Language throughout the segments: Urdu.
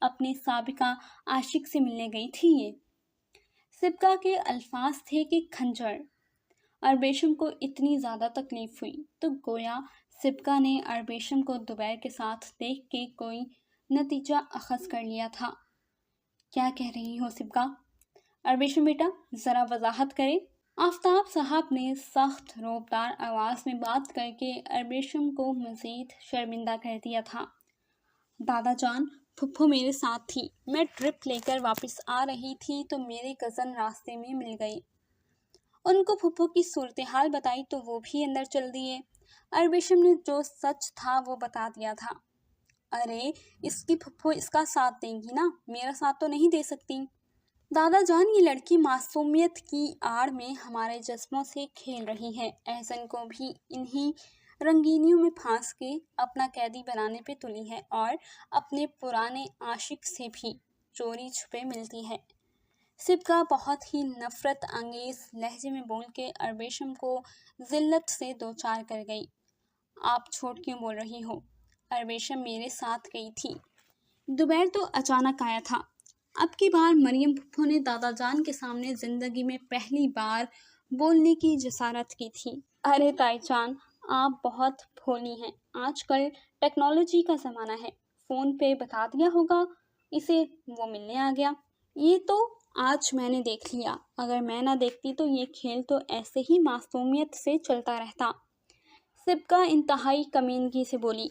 اپنے سابقہ عاشق سے ملنے گئی تھی یہ؟ سبکا کے الفاظ تھے کہ کھنجر۔ اربیشم کو اتنی زیادہ تکلیف ہوئی تو گویا سبکا نے اربیشم کو دوبیر کے ساتھ دیکھ کے کوئی نتیجہ اخذ کر لیا تھا۔ کیا کہہ رہی ہو سبکا؟ اربیشم بیٹا ذرا وضاحت کرے۔ آفتاب صاحب نے سخت روبدار آواز میں بات کر کے اربیشم کو مزید شرمندہ کر دیا تھا۔ دادا جان، پھپھو میرے ساتھ تھی، میں ٹرپ لے کر واپس آ رہی تھی تو میرے کزن راستے میں مل گئی، ان کو پھپھو کی صورتحال بتائی تو وہ بھی اندر چل دیے۔ اربیشم نے جو سچ تھا وہ بتا دیا تھا۔ ارے اس کی پھپھو اس کا ساتھ دیں گی نا، میرا ساتھ تو نہیں دے سکتی۔ دادا جان، یہ لڑکی معصومیت کی آڑ میں ہمارے جسموں سے کھیل رہی ہے، احسن کو بھی انہی رنگینیوں میں پھانس کے اپنا قیدی بنانے پہ تلی ہے اور اپنے پرانے عاشق سے بھی چوری چھپے ملتی ہے۔ سبکا بہت ہی نفرت انگیز لہجے میں بول کے اربیشم کو ذلت سے دوچار کر گئی۔ آپ جھوٹ کیوں بول رہی ہو؟ اربیشم میرے ساتھ گئی تھی، دوبیر تو اچانک آیا تھا۔ اب کی بار مریم پھپھو نے دادا جان کے سامنے زندگی میں پہلی بار بولنے کی جسارت کی تھی۔ ارے تائی جان، آپ بہت بھولی ہیں، آج کل ٹیکنالوجی کا زمانہ ہے، فون پہ بتا دیا ہوگا اسے، وہ ملنے آ گیا۔ یہ تو آج میں نے دیکھ لیا، اگر میں نہ دیکھتی تو یہ کھیل تو ایسے ہی معصومیت سے چلتا رہتا۔ سبکا انتہائی کمینگی سے بولی۔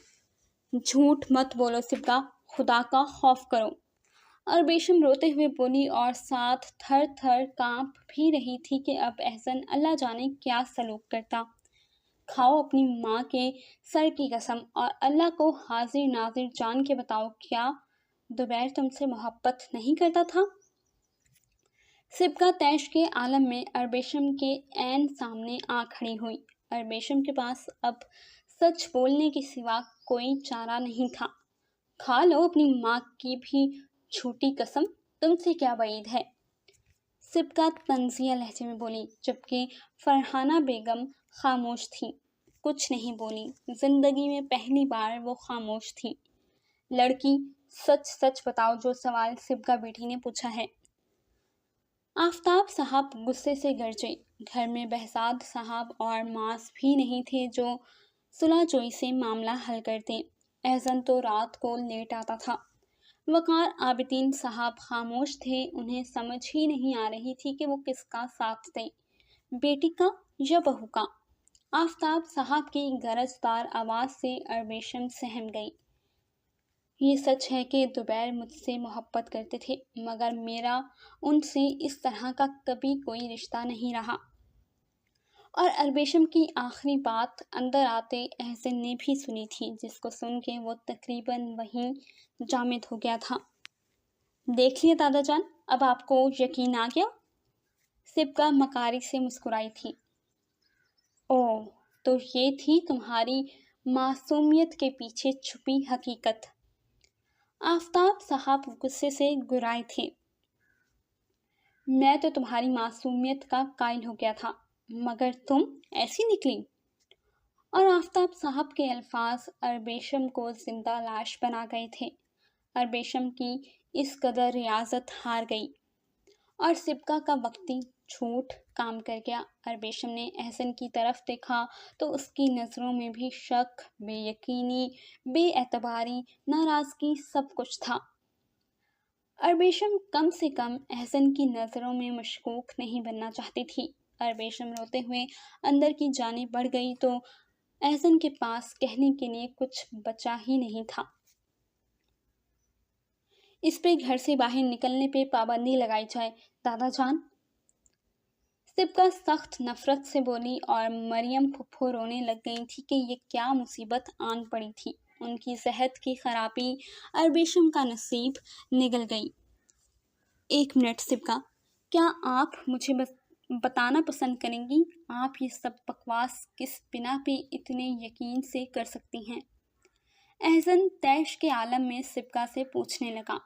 جھوٹ مت بولو سبکا، خدا کا خوف کرو۔ اربیشم روتے ہوئے بولی اور ساتھ تھر تھر کانپ بھی رہی تھی کہ اب احسن اللہ جانے کیا سلوک کرتا۔ کھاؤ اپنی ماں کے سر کی قسم اور اللہ کو حاضر ناظر جان کے بتاؤ، کیا دوبیر تم سے محبت نہیں کرتا تھا؟ سبکا طیش کے عالم میں اربیشم کے عین سامنے آ کھڑی ہوئی۔ اربیشم کے پاس اب سچ بولنے کے سوا کوئی چارہ نہیں تھا۔ کھا لو اپنی ماں کی بھی جھوٹی قسم، تم سے کیا بعید ہے؟ سبکا طنزیہ لہجے میں بولی، جبکہ فرحانہ بیگم خاموش تھی، کچھ نہیں بولی۔ زندگی میں پہلی بار وہ خاموش تھی۔ لڑکی سچ سچ بتاؤ، جو سوال سبکا بیٹی نے پوچھا ہے۔ آفتاب صاحب غصے سے گرجے۔ گھر میں بہزاد صاحب اور معاذ بھی نہیں تھے جو صلح جوئی سے معاملہ حل کرتے۔ احسن تو رات کو لیٹ آتا تھا۔ وقار عابدین صاحب خاموش تھے، انہیں سمجھ ہی نہیں آ رہی تھی کہ وہ کس کا ساتھ دیں، بیٹی کا یا بہو کا۔ آفتاب صاحب کی گرجدار آواز سے اربیشم سہم گئی۔ یہ سچ ہے کہ دوبیر مجھ سے محبت کرتے تھے، مگر میرا ان سے اس طرح کا کبھی کوئی رشتہ نہیں رہا۔ اور اربیشم کی آخری بات اندر آتے احسن نے بھی سنی تھی، جس کو سن کے وہ تقریباً وہیں جامد ہو گیا تھا۔ دیکھ لیا دادا جان، اب آپ کو یقین آ گیا؟ سبکا مکاری سے مسکرائی تھی۔ اوہ، تو یہ تھی تمہاری معصومیت کے پیچھے چھپی حقیقت۔ آفتاب صاحب غصے سے گرائے تھے۔ میں تو تمہاری معصومیت کا قائل ہو گیا تھا، مگر تم ایسی نکلی۔ اور آفتاب صاحب کے الفاظ اربیشم کو زندہ لاش بنا گئے تھے۔ اربیشم کی اس قدر ریاضت ہار گئی اور سبکا کا وقتی جھوٹ کام کر گیا۔ اربیشم نے احسن کی طرف دیکھا تو اس کی نظروں میں بھی شک، بے یقینی، بے اعتباری، ناراضگی سب کچھ تھا۔ اربیشم کم سے کم احسن کی نظروں میں مشکوک نہیں بننا چاہتی تھی۔ اربیشم روتے ہوئے اندر کی جانب بڑھ گئی تو احسن کے پاس کہنے کے لیے کچھ بچا ہی نہیں تھا۔ اس پہ گھر سے باہر نکلنے پہ پابندی لگائی جائے دادا جان۔ سبکا سخت نفرت سے بولی اور مریم پھپھو رونے لگ گئی تھی کہ یہ کیا مصیبت آن پڑی تھی۔ ان کی صحت کی خرابی اربیشم کا نصیب نگل گئی۔ ایک منٹ سبکا، کیا آپ مجھے بتانا پسند کریں گی، آپ یہ سب بکواس کس بنا پہ اتنے یقین سے کر سکتی ہیں؟ احسن طیش کے عالم میں سبکا سے پوچھنے لگا۔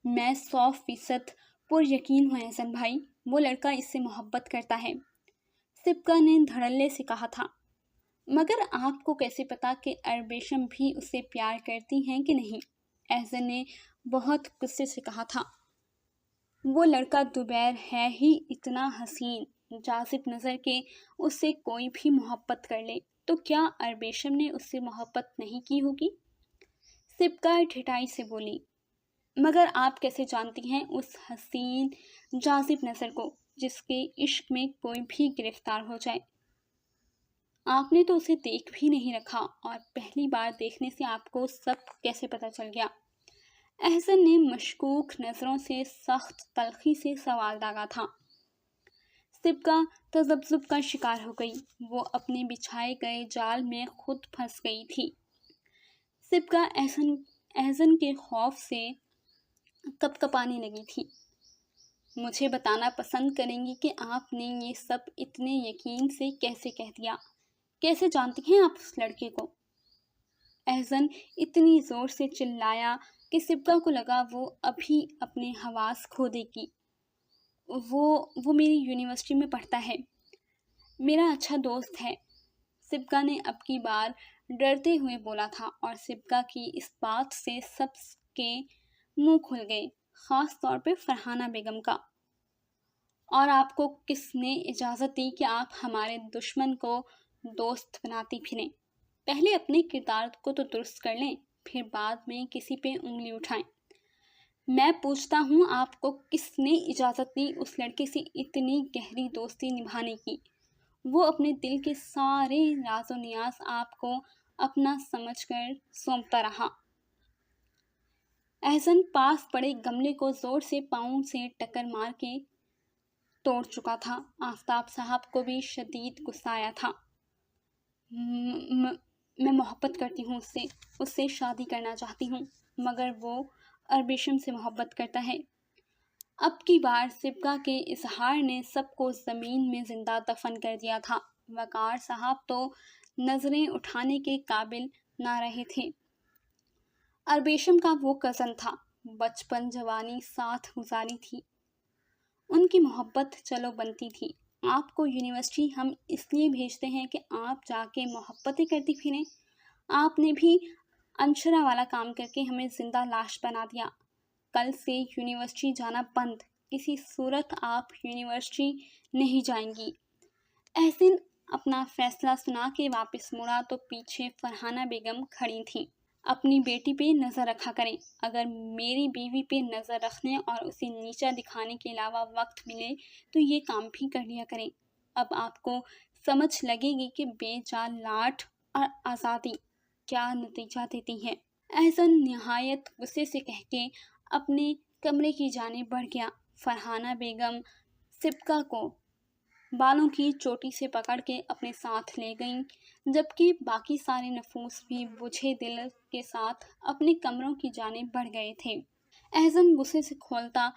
میں 100% پر یقین ہوں احسن بھائی، وہ لڑکا اس سے محبت کرتا ہے، سبکا نے دھڑلے سے کہا تھا۔ مگر آپ کو کیسے پتا کہ اربیشم بھی اسے پیار کرتی ہیں کہ نہیں؟ احسن نے بہت غصے سے کہا تھا۔ وہ لڑکا دوبیر ہے ہی اتنا حسین جاذب نظر کہ اس سے کوئی بھی محبت کر لے، تو کیا اربیشم نے اس سے محبت نہیں کی ہوگی؟ سبکا ٹھٹائی سے بولی، مگر آپ کیسے جانتی ہیں اس حسین جاذب نظر کو جس کے عشق میں کوئی بھی گرفتار ہو جائے؟ آپ نے تو اسے دیکھ بھی نہیں رکھا، اور پہلی بار دیکھنے سے آپ کو سب کیسے پتہ چل گیا؟ احسن نے مشکوک نظروں سے سخت تلخی سے سوال داغا تھا۔ سبکا تذبذب کا شکار ہو گئی، وہ اپنے بچھائے گئے جال میں خود پھنس گئی تھی۔ سبکا احسن کے خوف سے کپ کپانے لگی تھی۔ مجھے بتانا پسند کریں گی کہ آپ نے یہ سب اتنے یقین سے کیسے کہہ دیا؟ کیسے جانتی ہیں آپ اس لڑکے کو؟ احسن اتنی زور سے چلایا کہ سبکا کو لگا وہ ابھی اپنے حواس کھو دے گی۔ وہ میری یونیورسٹی میں پڑھتا ہے، میرا اچھا دوست ہے، سبکا نے اب کی بار ڈرتے ہوئے بولا تھا، اور سبکا کی اس بات سے سب کے منہ کھل گئے، خاص طور پہ فرحانہ بیگم کا۔ اور آپ کو کس نے اجازت دی کہ آپ ہمارے دشمن کو دوست بناتی پھریں؟ پہلے اپنے کردار کو تو درست کر لیں، پھر بعد میں کسی پہ انگلی اٹھائیں۔ میں پوچھتا ہوں، آپ کو کس نے اجازت دی اس لڑکے سے اتنی گہری دوستی نبھانے کی؟ وہ اپنے دل کے سارے راز و نیاز آپ کو اپنا سمجھ کر سونپتا رہا۔ احسن پاس پڑے گملے کو زور سے پاؤں سے ٹکر مار کے توڑ چکا تھا۔ آفتاب صاحب کو بھی شدید غصہ آیا تھا۔ میں محبت کرتی ہوں اس سے شادی کرنا چاہتی ہوں، مگر وہ اربیشم سے محبت کرتا ہے۔ اب کی بار سبکا کے اظہار نے سب کو زمین میں زندہ دفن کر دیا تھا۔ وقار صاحب تو نظریں اٹھانے کے قابل نہ رہے تھے۔ اربیشم کا وہ کزن تھا، بچپن جوانی ساتھ گزاری تھی، ان کی محبت چلو بنتی تھی۔ آپ کو یونیورسٹی ہم اس لیے بھیجتے ہیں کہ آپ جا کے محبتیں کرتی پھریں؟ آپ نے بھی انشرہ والا کام کر کے ہمیں زندہ لاش بنا دیا۔ کل سے یونیورسٹی جانا بند، کسی صورت آپ یونیورسٹی نہیں جائیں گی۔ احسن اپنا فیصلہ سنا کے واپس مڑا تو پیچھے فرحانہ بیگم کھڑی تھیں۔ اپنی بیٹی پہ نظر رکھا کریں، اگر میری بیوی پہ نظر رکھنے اور اسے نیچا دکھانے کے علاوہ وقت ملے تو یہ کام بھی کر لیا کریں۔ اب آپ کو سمجھ لگے گی کہ بے جان لاٹ اور آزادی کیا نتیجہ دیتی ہے۔ احسن نہایت غصے سے کہہ کے اپنے کمرے کی جانب بڑھ گیا۔ فرحانہ بیگم سبکا کو بالوں کی چوٹی سے پکڑ کے اپنے ساتھ لے گئیں، جبکہ باقی سارے نفوس بھی بجھے دل کے ساتھ اپنے کمروں کی جانب بڑھ گئے تھے۔ احسن غصے سے کھولتا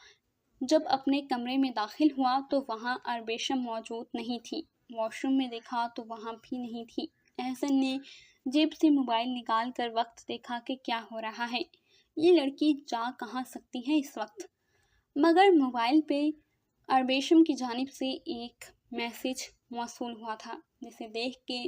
جب اپنے کمرے میں داخل ہوا تو وہاں اربیشم موجود نہیں تھی۔ واش روم میں دیکھا تو وہاں بھی نہیں تھی۔ احسن نے جیب سے موبائل نکال کر وقت دیکھا کہ کیا ہو رہا ہے، یہ لڑکی جا کہاں سکتی ہے اس وقت؟ مگر موبائل پہ اربیشم کی جانب سے ایک میسج موصول ہوا تھا، جسے دیکھ کے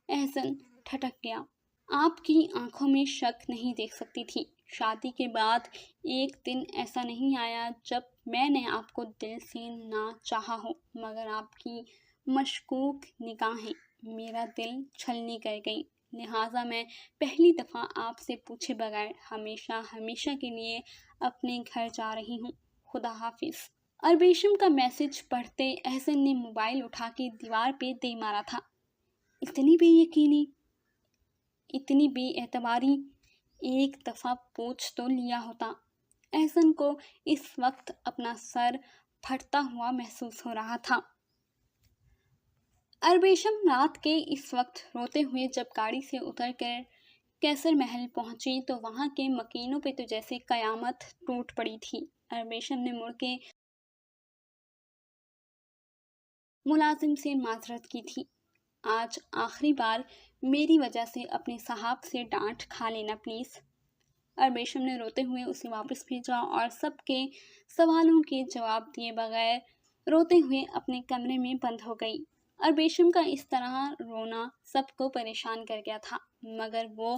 احسن ٹھٹک گیا۔ آپ کی آنکھوں میں شک نہیں دیکھ سکتی تھی۔ شادی کے بعد ایک دن ایسا نہیں آیا جب میں نے آپ کو دل سے نہ چاہا ہو، مگر آپ کی مشکوک نگاہیں میرا دل چھلنی کر گئیں، لہٰذا میں پہلی دفعہ آپ سے پوچھے بغیر ہمیشہ ہمیشہ کے لیے اپنے گھر جا رہی ہوں، خدا حافظ۔ اربیشم کا میسج پڑھتے احسن نے موبائل اٹھا کے دیوار پہ دے مارا تھا۔ اتنی بے یقینی، اتنی بے اعتباری، ایک دفعہ پوچھ تو لیا ہوتا۔ احسن کو اس وقت اپنا سر پھٹتا ہوا محسوس ہو رہا تھا۔ اربیشم رات کے اس وقت روتے ہوئے جب گاڑی سے اتر کر کیسر محل پہنچی تو وہاں کے مکینوں پہ تو جیسے قیامت ٹوٹ پڑی تھی۔ اربیشم نے مڑ کے ملازم سے معذرت کی تھی، آج آخری بار میری وجہ سے اپنے صاحب سے ڈانٹ کھا لینا پلیز۔ اربیشم نے روتے ہوئے اسے واپس بھیجا اور سب کے سوالوں کے جواب دیے بغیر روتے ہوئے اپنے کمرے میں بند ہو گئی۔ اربیشم کا اس طرح رونا سب کو پریشان کر گیا تھا، مگر وہ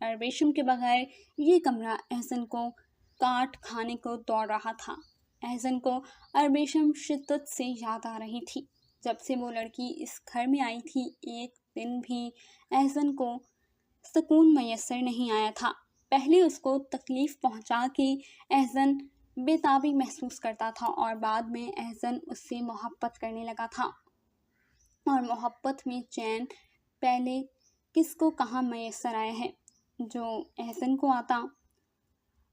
اربیشم کے بغیر یہ کمرہ احسن کو کاٹ کھانے کو دوڑ رہا تھا۔ احسن کو اربیشم شدت سے یاد آ رہی تھی۔ جب سے وہ لڑکی اس گھر میں آئی تھی ایک دن بھی احسن کو سکون میسر نہیں آیا تھا۔ پہلے اس کو تکلیف پہنچا کے احسن بے تابی محسوس کرتا تھا اور بعد میں احسن اس سے محبت کرنے لگا تھا، اور محبت میں چین پہلے کس کو کہاں میسر آیا ہے جو احسن کو آتا۔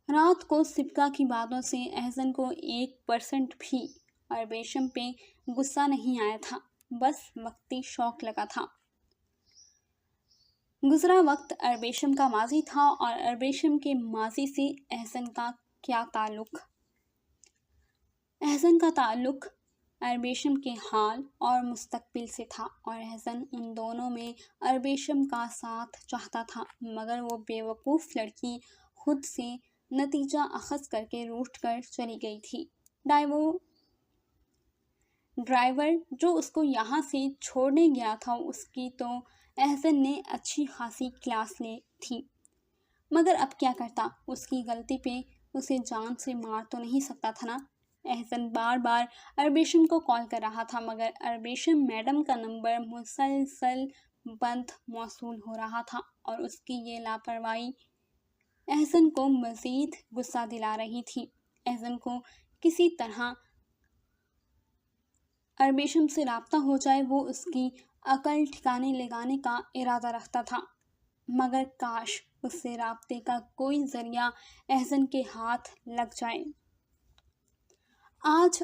رات کو سبکا کی باتوں سے احسن کو 1% بھی اربیشم پہ غصہ نہیں آیا تھا، بس وقتی شوق لگا تھا۔ گزرا وقت اربیشم کا ماضی تھا، اور اربیشم کے ماضی سے احسن کا کیا تعلق؟ احسن کا تعلق اربیشم کے حال اور مستقبل سے تھا، اور احسن ان دونوں میں اربیشم کا ساتھ چاہتا تھا، مگر وہ بیوقوف لڑکی خود سے نتیجہ اخذ کر کے روٹھ کر چلی گئی تھی۔ ڈرائیور جو اس کو یہاں سے چھوڑنے گیا تھا اس کی تو احسن نے اچھی خاصی کلاس لی تھی، مگر اب کیا کرتا؟ اس کی غلطی پہ اسے جان سے مار تو نہیں سکتا تھا نا۔ احسن بار بار اربیشم کو کال کر رہا تھا، مگر اربیشم میڈم کا نمبر مسلسل بند موصول ہو رہا تھا، اور اس کی یہ لاپرواہی احسن کو مزید غصہ دلا رہی تھی۔ احسن کو کسی طرح اربیشم سے رابطہ ہو جائے، وہ اس کی عقل ٹھکانے لگانے کا ارادہ رکھتا تھا، مگر کاش اس سے رابطے کا کوئی ذریعہ احسن کے ہاتھ لگ جائے۔ آج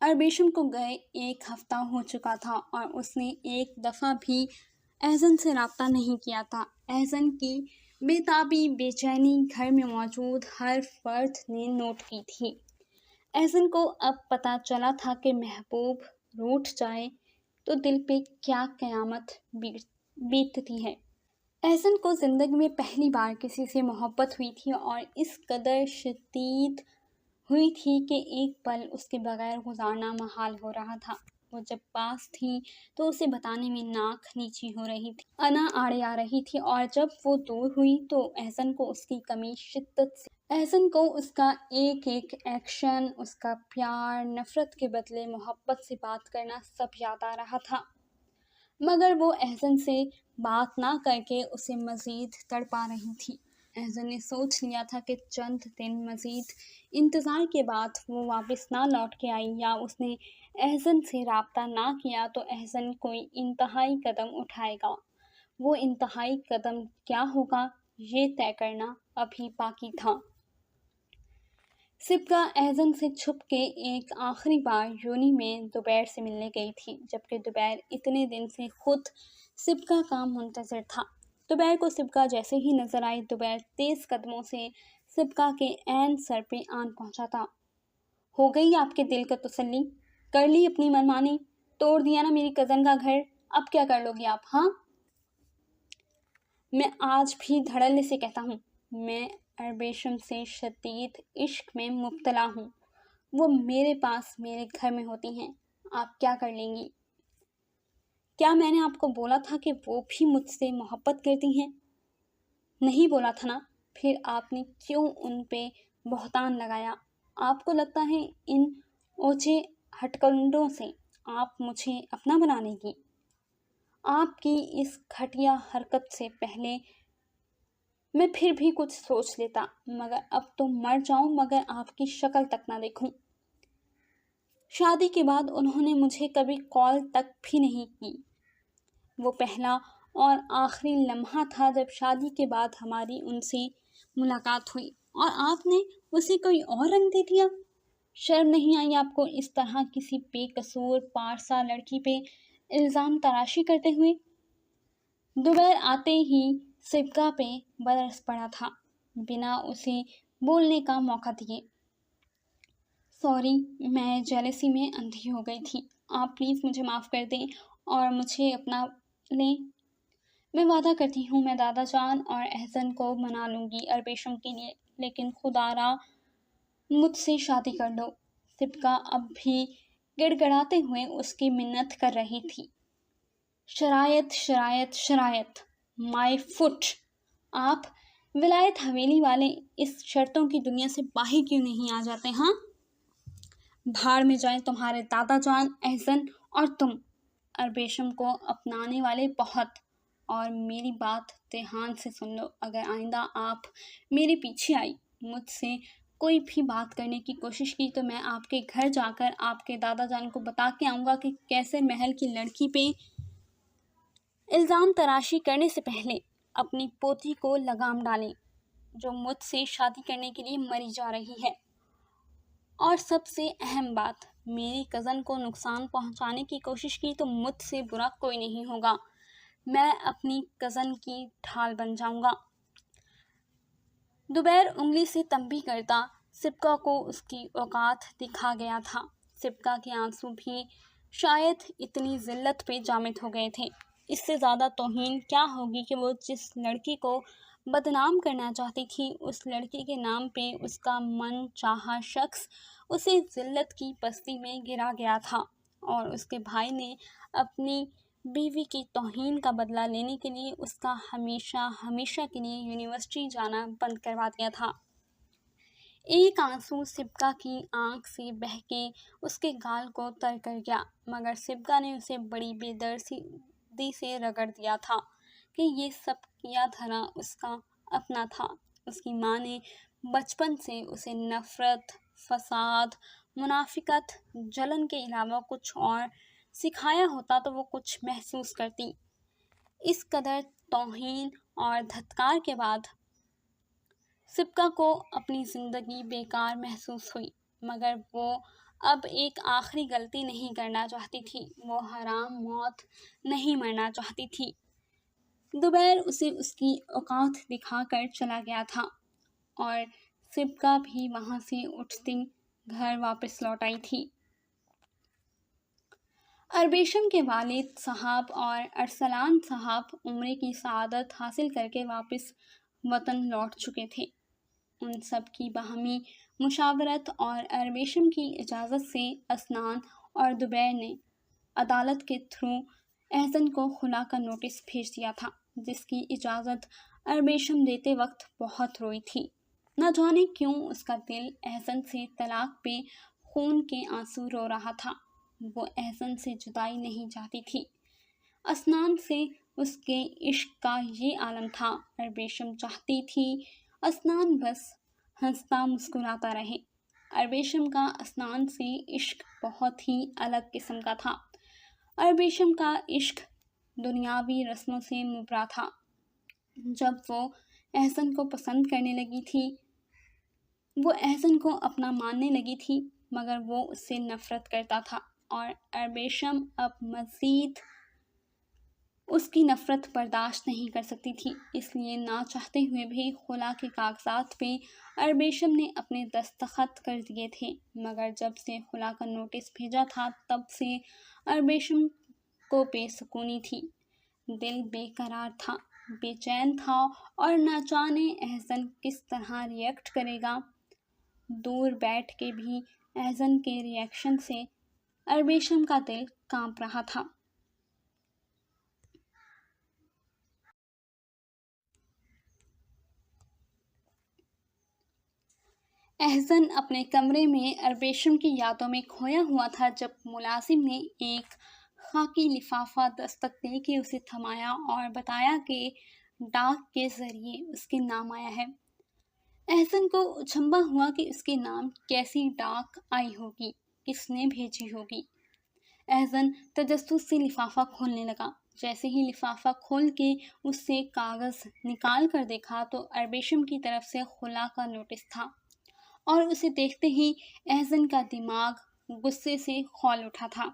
اربیشم کو گئے 1 ہفتہ ہو چکا تھا، اور اس نے ایک دفعہ بھی احسن سے رابطہ نہیں کیا تھا۔ احسن کی بے تابی بے چینی گھر میں موجود ہر فرد نے نوٹ کی تھی۔ احسن کو اب پتہ چلا تھا کہ محبوب روٹھ جائے تو دل پہ کیا قیامت بیتتی ہے۔ احسن کو زندگی میں پہلی بار کسی سے محبت ہوئی تھی، اور اس قدر شدید ہوئی تھی کہ ایک پل اس کے بغیر گزارنا محال ہو رہا تھا۔ وہ جب پاس تھی تو اسے بتانے میں ناک نیچی ہو رہی تھی، انا آڑے آ رہی تھی، اور جب وہ دور ہوئی تو احسن کو اس کی کمی شدت سے، احسن کو اس کا ایک ایک ایکشن، اس کا پیار، نفرت کے بدلے محبت سے بات کرنا سب یاد آ رہا تھا، مگر وہ احسن سے بات نہ کر کے اسے مزید تڑپا رہی تھی۔ احسن نے سوچ لیا تھا کہ چند دن مزید انتظار کے بعد وہ واپس نہ لوٹ کے آئی، یا اس نے احسن سے رابطہ نہ کیا تو احسن کوئی انتہائی قدم اٹھائے گا۔ وہ انتہائی قدم کیا ہوگا یہ طے کرنا ابھی باقی تھا۔ سبکا احسن سے چھپ کے ایک آخری بار یونی میں دوبیر سے ملنے گئی تھی، جبکہ دوبیر اتنے دن سے خود سبکا کا منتظر تھا۔ دوبیر کو سبکا جیسے ہی نظر آئی، دوبیر تیز قدموں سے سبکا کے عین سر پہ آن پہنچا تھا۔ ہو گئی آپ کے دل کو تسلی؟ کر لی اپنی منمانی؟ توڑ دیا نا میری کزن کا گھر؟ اب کیا کر لو گی آپ؟ ہاں، میں آج بھی دھڑلے سے کہتا ہوں، میں اربیشم سے شدید عشق میں مبتلا ہوں۔ وہ میرے پاس میرے گھر میں ہوتی ہیں، آپ کیا کر لیں گی؟ کیا میں نے آپ کو بولا تھا کہ وہ بھی مجھ سے محبت کرتی ہیں؟ نہیں بولا تھا نا؟ پھر آپ نے کیوں ان پہ بہتان لگایا؟ آپ کو لگتا ہے ان اوچے ہتھکنڈوں سے آپ مجھے اپنا بنا لیں گی؟ آپ کی اس گھٹیا حرکت سے پہلے میں پھر بھی کچھ سوچ لیتا، مگر اب تو مر جاؤں مگر آپ کی شکل تک نہ دیکھوں۔ شادی کے بعد انہوں نے مجھے کبھی کال تک بھی نہیں کی۔ وہ پہلا اور آخری لمحہ تھا جب شادی کے بعد ہماری ان سے ملاقات ہوئی، اور آپ نے اسے کوئی اور رنگ دے دیا۔ شرم نہیں آئی آپ کو اس طرح کسی بے قصور پارسا لڑکی پہ الزام تراشی کرتے ہوئے؟ دوبہر آتے ہی سبکا پہ برس پڑا تھا، بنا اسے بولنے کا موقع دیے۔ سوری، میں جیلسی میں اندھی ہو گئی تھی، آپ پلیز مجھے معاف کر دیں اور مجھے اپنا لیں۔ میں وعدہ کرتی ہوں میں دادا جان اور احسن کو منا لوں گی اربیشم کے لیے، لیکن خدا را مجھ سے شادی کر لو۔ سبکا اب بھی گڑ گڑاتے ہوئے اس کی منت کر رہی تھی۔ شرائط شرائط شرائط، مائی فٹ، آپ ولایت حویلی والے اس شرطوں کی دنیا سے باہر کیوں نہیں آ جاتے؟ ہاں، بھاڑ میں جائیں تمہارے دادا جان احسن اور تم اربیشم کو اپنانے والے بہت۔ اور میری بات دھیان سے سن لو، اگر آئندہ آپ میرے پیچھے آئی، مجھ سے کوئی بھی بات کرنے کی کوشش کی تو میں آپ کے گھر جا کر آپ کے دادا جان کو بتا کے آؤں گا کہ کیسے محل کی لڑکی پہ الزام تراشی کرنے سے پہلے اپنی پوتی کو لگام ڈالیں جو مجھ سے شادی کرنے کے لیے مری جا رہی ہے۔ اور سب سے اہم بات، میری کزن کو نقصان پہنچانے کی کوشش کی تو مجھ سے برا کوئی نہیں ہوگا، میں اپنی کزن کی ڈھال بن جاؤں گا۔ دوبیر انگلی سے تنبیہ کرتا سبکا کو اس کی اوقات دکھا گیا تھا۔ سبکا کے آنسو بھی شاید اتنی ذلت پہ جامد ہو گئے تھے۔ اس سے زیادہ توہین کیا ہوگی کہ وہ جس لڑکی کو بدنام کرنا چاہتی تھی، اس لڑکی کے نام پہ اس کا من چاہا شخص اسے ذلت کی پستی میں گرا گیا تھا، اور اس کے بھائی نے اپنی بیوی کی توہین کا بدلہ لینے کے لیے اس کا ہمیشہ ہمیشہ کے لیے یونیورسٹی جانا بند کروا دیا تھا۔ ایک آنسو سبکا کی آنکھ سے بہہ کے اس کے گال کو تر کر گیا، مگر سبکا نے اسے بڑی بے دردی سے رگڑ دیا تھا کہ یہ سب کیا دھرا اس کا اپنا تھا۔ اس کی ماں نے بچپن سے اسے نفرت، فساد، منافقت، جلن کے علاوہ کچھ اور سکھایا ہوتا تو وہ کچھ محسوس کرتی۔ اس قدر توہین اور دھتکار کے بعد سبکا کو اپنی زندگی بیکار محسوس ہوئی، مگر وہ اب ایک آخری غلطی نہیں کرنا چاہتی تھی، وہ حرام موت نہیں مرنا چاہتی تھی۔ دوبیر اسے اس کی اوقات دکھا کر چلا گیا تھا، اور سبکا بھی وہاں سے اٹھتی گھر واپس لوٹ آئی تھی۔ اربیشم کے والد صاحب اور ارسلان صاحب عمرے کی سعادت حاصل کر کے واپس وطن لوٹ چکے تھے۔ ان سب کی باہمی مشاورت اور اربیشم کی اجازت سے اسنان اور دوبیر نے عدالت کے تھرو احسن کو خلا کا نوٹس بھیج دیا تھا، جس کی اجازت اربیشم دیتے وقت بہت روئی تھی۔ نہ جانے کیوں اس کا دل احسن سے طلاق پہ خون کے آنسو رو رہا تھا، وہ احسن سے جدائی نہیں چاہتی تھی۔ اسنان سے اس کے عشق کا یہ عالم تھا، اربیشم چاہتی تھی اسنان بس ہنستا مسکراتا رہے۔ اربیشم کا اسنان سے عشق بہت ہی الگ قسم کا تھا۔ اربیشم کا عشق دنیاوی رسموں سے مبرا تھا۔ جب وہ احسن کو پسند کرنے لگی تھی، وہ احسن کو اپنا ماننے لگی تھی، مگر وہ اس سے نفرت کرتا تھا، اور اربیشم اب مزید اس کی نفرت برداشت نہیں کر سکتی تھی۔ اس لیے نہ چاہتے ہوئے بھی خلا کے کاغذات پہ اربیشم نے اپنے دستخط کر دیے تھے، مگر جب سے خلا کا نوٹس بھیجا تھا تب سے اربیشم کو بے سکونی تھی، دل بے قرار تھا، بے چین تھا، اور نہ جانے احسن کس طرح ری ایکٹ کرے گا۔ دور بیٹھ کے بھی احسن کے ری ایکشن سے اربیشم کا دل کانپ رہا تھا۔ احسن اپنے کمرے میں اربیشم کی یادوں میں کھویا ہوا تھا جب ملازم نے ایک خاکی لفافہ دستک دے کے اسے تھمایا اور بتایا کہ ڈاک کے ذریعے اس کے نام آیا ہے۔ احسن کو اچنبھا ہوا کہ اس کے نام کیسی ڈاک آئی ہوگی، کس نے بھیجی ہوگی۔ احسن تجسس سے لفافہ کھولنے لگا۔ جیسے ہی لفافہ کھول کے اس سے کاغذ نکال کر دیکھا تو اربیشم کی طرف سے خلا کا نوٹس تھا، اور اسے دیکھتے ہی احسن کا دماغ غصے سے کھول اٹھا تھا۔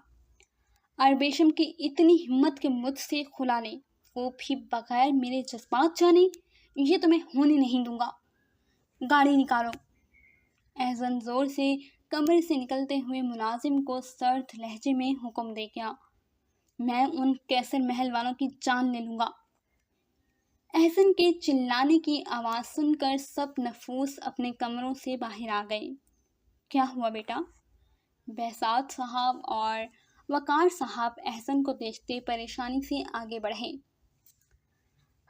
اربیشم کی اتنی ہمت کہ مجھ سے خلا لے، وہ بھی بغیر میرے جذبات جانے، یہ تو میں ہونے نہیں دوں گا، گاڑی نکالو۔ احسن زور سے کمرے سے نکلتے ہوئے ملازم کو سرد لہجے میں حکم دے گیا، میں ان کیسر محل والوں کی جان لے لوں گا۔ احسن کے چلانے کی آواز سن کر سب نفوس اپنے کمروں سے باہر آ گئے۔ کیا ہوا بیٹا؟ بہزاد صاحب اور وقار صاحب احسن کو دیکھتے پریشانی سے آگے بڑھے۔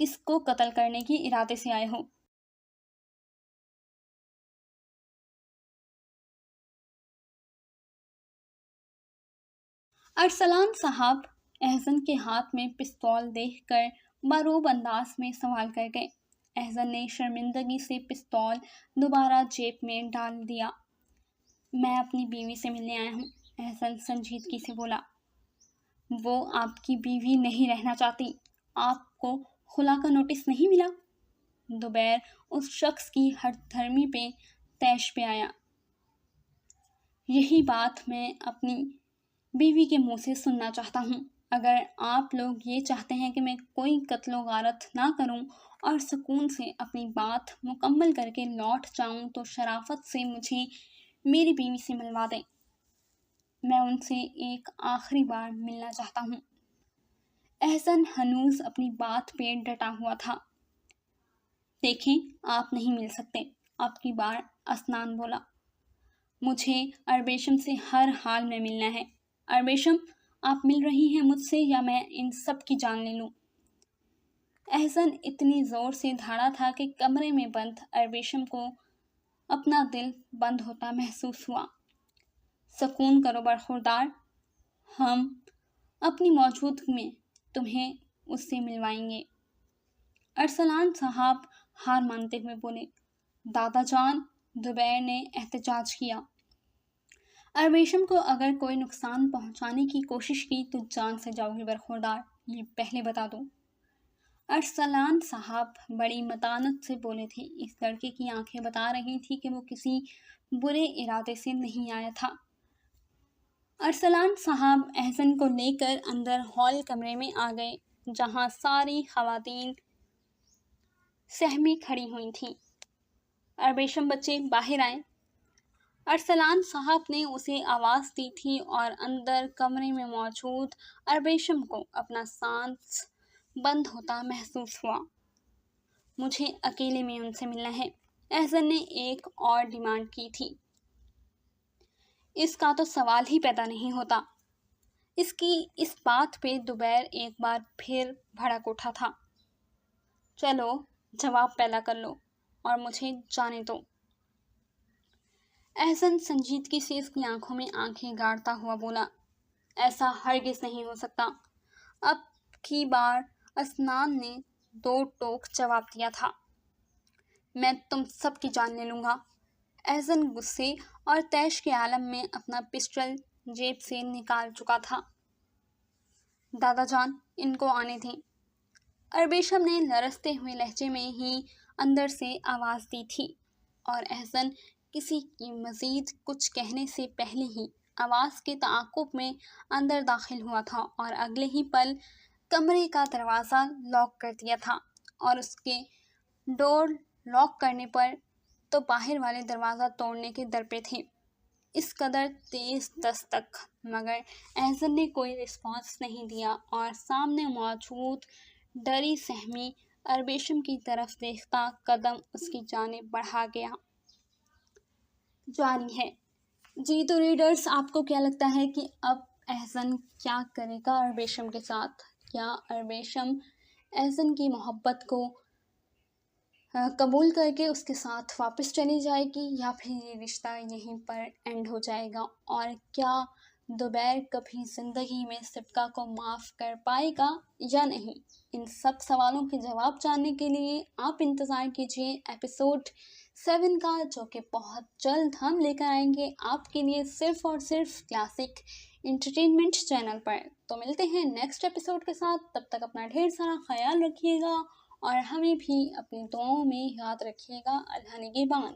کس کو قتل کرنے کی ارادے سے آئے ہو۔ ارسلان صاحب احسن کے ہاتھ میں پستول دیکھ کر مرعوب انداز میں سوال کر گئے۔ احسن نے شرمندگی سے پستول دوبارہ جیب میں ڈال دیا۔ میں اپنی بیوی سے ملنے آیا ہوں، احسن سنجیدگی سے بولا۔ وہ آپ کی بیوی نہیں رہنا چاہتی، آپ کو خلا کا نوٹس نہیں ملا؟ دوبیر اس شخص کی ہٹ دھرمی پہ طیش پہ آیا۔ یہی بات میں اپنی بیوی کے منہ سے سننا چاہتا ہوں۔ اگر آپ لوگ یہ چاہتے ہیں کہ میں کوئی قتل و غارت نہ کروں اور سکون سے اپنی بات مکمل کر کے لوٹ جاؤں تو شرافت سے مجھے میری بیوی سے ملوا دیں، میں ان سے ایک آخری بار ملنا چاہتا ہوں۔ احسن ہنوز اپنی بات پہ ڈٹا ہوا تھا۔ دیکھیں، آپ نہیں مل سکتے، آپ کی بار اسنان بولا۔ مجھے اربیشم سے ہر حال میں ملنا ہے۔ اربیشم، آپ مل رہی ہیں مجھ سے یا میں ان سب کی جان لے لوں؟ احسن اتنی زور سے دھاڑا تھا کہ کمرے میں بند اربیشم کو اپنا دل بند ہوتا محسوس ہوا۔ سکون کرو برخوردار، ہم اپنی موجودگی میں تمہیں اس سے ملوائیں گے۔ ارسلان صاحب ہار مانتے ہوئے بولے۔ دادا جان، دوبیر نے احتجاج کیا، اربیشم کو اگر کوئی نقصان پہنچانے کی کوشش کی تو جان سے جاؤ گی برخوردار، یہ پہلے بتا دو۔ ارسلان صاحب بڑی متانت سے بولے تھے۔ اس لڑکے کی آنکھیں بتا رہی تھی کہ وہ کسی برے ارادے سے نہیں آیا تھا۔ ارسلان صاحب احسن کو لے کر اندر ہال کمرے میں آ گئے جہاں ساری خواتین سہمی کھڑی ہوئی تھیں۔ اربیشم بچے باہر آئیں۔ ارسلان صاحب نے اسے آواز دی تھی اور اندر کمرے میں موجود اربیشم کو اپنا سانس بند ہوتا محسوس ہوا۔ مجھے اکیلے میں ان سے ملنا ہے، احسن نے ایک اور ڈیمانڈ کی تھی۔ اس کا تو سوال ہی پیدا نہیں ہوتا۔ اس کی اس بات پہ دوبیر ایک بار پھر بھڑک اٹھا تھا۔ چلو جواب پیدا کر لو اور مجھے جانے دو۔ احسن سنجیدگی سے اس کی آنکھوں میں آنکھیں گاڑتا ہوا بولا، ایسا ہرگز نہیں ہو سکتا۔ اب کی بار اسنان نے دو ٹوک جواب دیا تھا۔ میں تم سب کی جان لے لوں گا۔ احسن غصے اور طیش کے عالم میں اپنا پسٹل جیب سے نکال چکا تھا۔ دادا جان، ان کو آنے دیں، اربیشم نے لرزتے ہوئے لہجے میں ہی اندر سے آواز دی تھی، اور احسن کسی کی مزید کچھ کہنے سے پہلے ہی آواز کے تعاقب میں اندر داخل ہوا تھا اور اگلے ہی پل کمرے کا دروازہ لاک کر دیا تھا، اور اس کے ڈور لاک کرنے پر تو باہر والے دروازہ توڑنے کے در پہ تھے۔ اس قدر تیز دستک، مگر احسن نے کوئی رسپانس نہیں دیا اور سامنے موجود ڈری سہمی اربیشم کی طرف دیکھتا قدم اس کی جانب بڑھا گیا۔ جاری ہے۔ جی تو ریڈرز، آپ کو کیا لگتا ہے کہ اب احسن کیا کرے گا اربیشم کے ساتھ؟ کیا اربیشم احسن کی محبت کو قبول کر کے اس کے ساتھ واپس چلی جائے گی، یا پھر یہ رشتہ یہیں پر اینڈ ہو جائے گا؟ اور کیا دوبیر کبھی زندگی میں صفدہ کو معاف کر پائے گا یا نہیں؟ ان سب سوالوں کے جواب جاننے کے لیے آپ انتظار کیجیے ایپیسوڈ 7 کا، جو کہ بہت جلد ہم لے کر آئیں گے آپ کے لیے صرف اور صرف کلاسک انٹرٹینمنٹ چینل پر۔ تو ملتے ہیں نیکسٹ ایپیسوڈ کے ساتھ، تب تک اپنا ڈھیر سارا خیال رکھیے گا اور ہمیں بھی اپنی دعاؤں میں یاد رکھیے گا۔ اللہ نگہبان۔